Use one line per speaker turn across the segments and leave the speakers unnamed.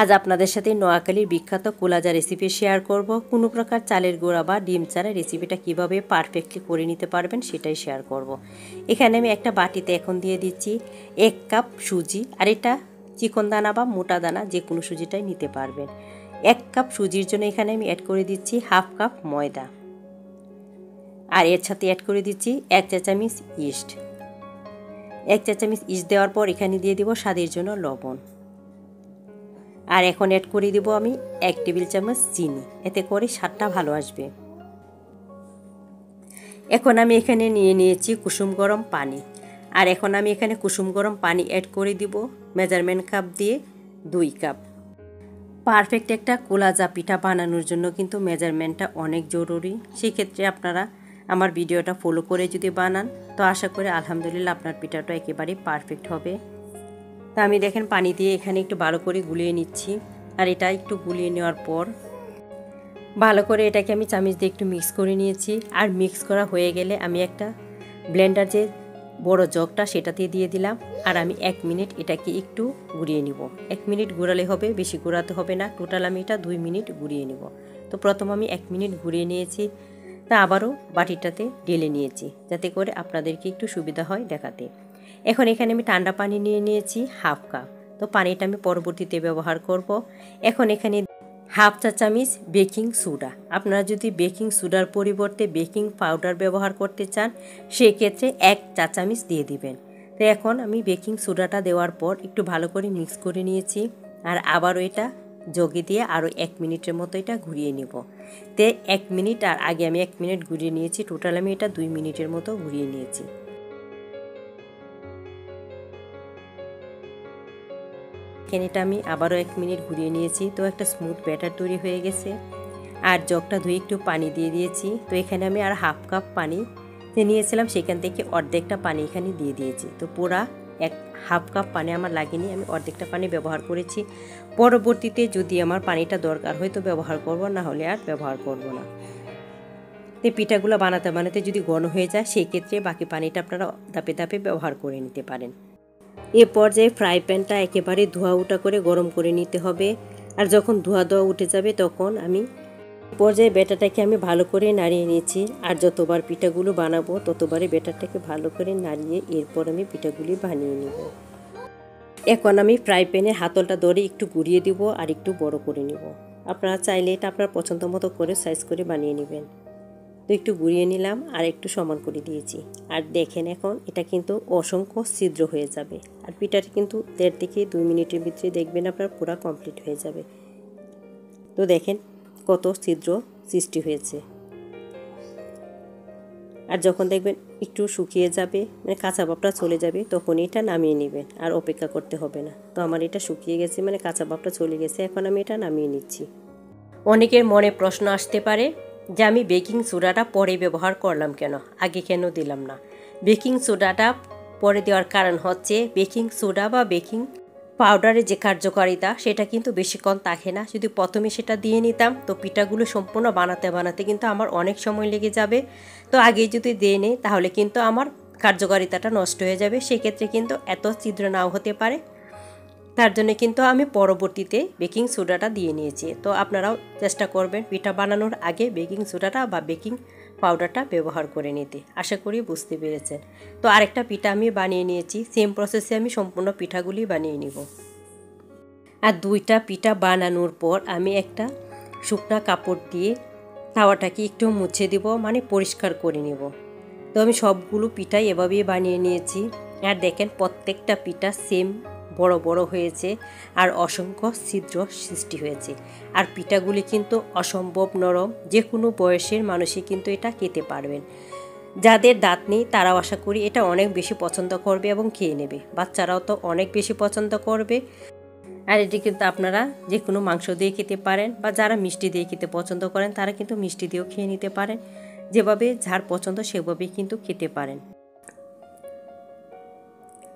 আজ আপনাদের সাথে নোয়াখালীর বিখ্যাত কুলাজা রেসিপি শেয়ার করব। কোনো প্রকার চালের গুঁড়া বা ডিম ছাড়া রেসিপিটা কিভাবে পারফেক্টলি করে নিতে পারবেন সেটাই শেয়ার করব। এখানে আমি একটা বাটিতে এখন দিয়ে দিচ্ছি 1 কাপ সুজি, আর এটা চিকন দানা বা মোটা দানা যে কোনো সুজিটাই নিতে পারবেন। 1 কাপ সুজির জন্য এখানে আমি অ্যাড করে দিচ্ছি 1/2 কাপ ময়দা, আর এর সাথে অ্যাড করে দিচ্ছি 1 চা চামচ ইস্ট। 1 চা চামচ ইস্ট দেওয়ার পর এখানে দিয়ে দিব স্বাদের জন্য লবণ, আর এখন অ্যাড করে দিব আমি 1 টেবিল চামচ চিনি, এতে করে স্বাদটা ভালো আসবে। এখন আমি এখানে নিয়ে নিয়েছি কুসুম গরম পানি, আর এখন আমি এখানে কুসুম গরম পানি অ্যাড করে দিব মেজারমেন্ট কাপ দিয়ে 2 কাপ। পারফেক্ট একটা কুলাজা পিঠা বানানোর জন্য কিন্তু মেজারমেন্টটা অনেক জরুরি। সেই ক্ষেত্রে আপনারা আমার ভিডিওটা ফলো করে যদি বানান তো আশা করি আলহামদুলিল্লাহ আপনার পিঠাটা একেবারে পারফেক্ট হবে। তা আমি দেখেন পানি দিয়ে এখানে একটু ভালো করে গুলিয়ে নিচ্ছি, আর এটা একটু গুলিয়ে নেওয়ার পর ভালো করে এটাকে আমি চামচ দিয়ে একটু মিক্স করে নিয়েছি। আর মিক্স করা হয়ে গেলে আমি একটা ব্লেন্ডার যে বড় জগটা সেটাতে দিয়ে দিলাম, আর আমি 1 মিনিট এটাকে একটু গুঁড়িয়ে নিব। 1 মিনিট গুঁড়ালে হবে, বেশি গুঁড়াতে হবে না। টোটাল আমি এটা 2 মিনিট গুঁড়িয়ে নিব। তো প্রথম আমি 1 মিনিট গুঁড়িয়ে নিয়েছি, তা আবারও বাটিটাতে ঢেলে নিয়েছি যাতে করে আপনাদেরকে একটু সুবিধা হয় দেখাতে। এখন এখানে আমি ঠান্ডা পানি নিয়ে নিয়েছি 1/2 কাপ। তো পানিটা আমি পরবর্তীতে ব্যবহার করব। এখন এখানে 1/2 চা চামচ বেকিং সোডা। আপনারা যদি বেকিং সোডার পরিবর্তে বেকিং পাউডার ব্যবহার করতে চান সেই ক্ষেত্রে 1 চা চামচ দিয়ে দিবেন। তো এখন আমি বেকিং সোডাটা দেওয়ার পর একটু ভালো করে মিক্স করে নিয়েছি, আর আবারও এটা জগে দিয়ে আরও 1 মিনিটের মতো এটা ঘুরিয়ে নিব। তো 1 মিনিট, আর আগে আমি 1 মিনিট ঘুরিয়ে নিয়েছি, টোটাল আমি এটা 2 মিনিটের মতো ঘুরিয়ে নিয়েছি। এখানে এটা আমি আবারও 1 মিনিট ঘুরিয়ে নিয়েছি। তো একটা স্মুথ ব্যাটার তৈরি হয়ে গেছে, আর জগটা ধুয়ে একটু পানি দিয়ে দিয়েছি। তো এখানে আমি আর 1/2 কাপ পানি যে নিয়েছিলাম সেখান থেকে অর্ধেকটা পানি এখানে দিয়ে দিয়েছি। তো পুরা 1/2 কাপ পানি আমার লাগেনি, আমি অর্ধেকটা পানি ব্যবহার করেছি। পরবর্তীতে যদি আমার পানিটা দরকার হয় তো ব্যবহার করব, না হলে আর ব্যবহার করব না। তো পিঠাগুলো বানাতে বানাতে যদি ঘন হয়ে যায় সেই ক্ষেত্রে বাকি পানিটা আপনারা ধাপে ধাপে ব্যবহার করে নিতে পারেন। এ পর্যায়ে ফ্রাই প্যানটা একেবারে ধোয়া উঠা করে গরম করে নিতে হবে, আর যখন ধোয়া উঠে যাবে তখন আমি পর্যায়ে ব্যাটারটাকে আমি ভালো করে নাড়িয়ে নিয়েছি। আর যতবার পিঠাগুলো বানাবো ততবারই ব্যাটারটাকে ভালো করে নাড়িয়ে এরপর আমি পিঠাগুলি বানিয়ে নিব। এখন আমি ফ্রাই প্যানের হাতলটা ধরে একটু ঘুরিয়ে দিব আর একটু বড় করে নিব। আপনারা চাইলে এটা আপনার পছন্দ মতো করে সাইজ করে বানিয়ে নেবেন। তো একটু ঘুরিয়ে নিলাম আর একটু সমান করে দিয়েছি, আর দেখেন এখন এটা কিন্তু অসংখ্য ছিদ্র হয়ে যাবে। আর পিঠাটা কিন্তু 1.5 থেকে 2 মিনিটের ভিতরে দেখবেন আপনার পুরো কমপ্লিট হয়ে যাবে। তো দেখেন কত ছিদ্র সৃষ্টি হয়েছে। আর যখন দেখবেন একটু শুকিয়ে যাবে, মানে কাঁচা ভাবটা চলে যাবে, তখন এটা নামিয়ে নেবেন, আর অপেক্ষা করতে হবে না। তো আমার এটা শুকিয়ে গেছে, মানে কাঁচা ভাবটা চলে গেছে। এখন আমি এটা নামিয়ে নিচ্ছি। অনেকের মনে প্রশ্ন আসতে পারে যে আমি বেকিং সোডাটা পরে ব্যবহার করলাম কেন, আগে কেন দিলাম না। বেকিং সোডাটা পরে দেওয়ার কারণ হচ্ছে বেকিং সোডা বা বেকিং পাউডারের যে কার্যকারিতা সেটা কিন্তু বেশিক্ষণ থাকে না। যদি প্রথমে সেটা দিয়ে নিতাম তো পিঠাগুলো সম্পূর্ণ বানাতে বানাতে কিন্তু আমার অনেক সময় লেগে যাবে। তো আগেই যদি দিয়ে নিই তাহলে কিন্তু আমার কার্যকারিতাটা নষ্ট হয়ে যাবে, সেক্ষেত্রে কিন্তু এত ছিদ্র নাও হতে পারে। তার জন্য কিন্তু আমি পরবর্তীতে বেকিং সোডাটা দিয়ে নিয়েছি। তো আপনারাও চেষ্টা করবেন পিঠা বানানোর আগে বেকিং সোডাটা বা বেকিং পাউডারটা ব্যবহার করে নিতে। আশা করি বুঝতে পেরেছেন। তো আরেকটা পিঠা আমি বানিয়ে নিয়েছি, সেম প্রসেসে আমি সম্পূর্ণ পিঠাগুলি বানিয়ে নিব। আর 2টা পিঠা বানানোর পর আমি একটা শুকনা কাপড় দিয়ে তাওয়াটাকে একটু মুছে দেব, মানে পরিষ্কার করে নেব। তো আমি সবগুলো পিঠাই এভাবেই বানিয়ে নিয়েছি। আর দেখেন প্রত্যেকটা পিঠা সেম বড় বড় হয়েছে, আর অসংখ্য ছিদ্র সৃষ্টি হয়েছে। আর পিঠাগুলি কিন্তু অসম্ভব নরম, যে কোনো বয়সের মানুষই কিন্তু এটা খেতে পারবেন। যাদের দাঁত নেই তারাও আশা করি এটা অনেক বেশি পছন্দ করবে এবং খেয়ে নেবে। বাচ্চারাও তো অনেক বেশি পছন্দ করবে। আর এটি কিন্তু আপনারা যে কোনো মাংস দিয়ে খেতে পারেন, বা যারা মিষ্টি দিয়ে খেতে পছন্দ করেন তারা কিন্তু মিষ্টি দিয়েও খেয়ে নিতে পারেন। যেভাবে যার পছন্দ সেভাবেই কিন্তু খেতে পারেন।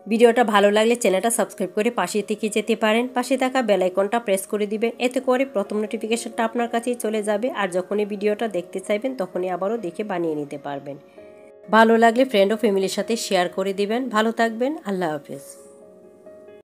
ভিডিওটা ভালো লাগলে চ্যানেলটা সাবস্ক্রাইব করে পাশে থেকে যেতে পারেন। পাশে থাকা বেল আইকনটা প্রেস করে দিবেন, এতে করে প্রথম নোটিফিকেশনটা আপনার কাছেই চলে যাবে। আর যখনই ভিডিওটা দেখতে চাইবেন তখনই আবারও দেখে বানিয়ে নিতে পারবেন। ভালো লাগলে ফ্রেন্ড ও ফ্যামিলির সাথে শেয়ার করে দিবেন। ভালো থাকবেন, আল্লাহ হাফেজ।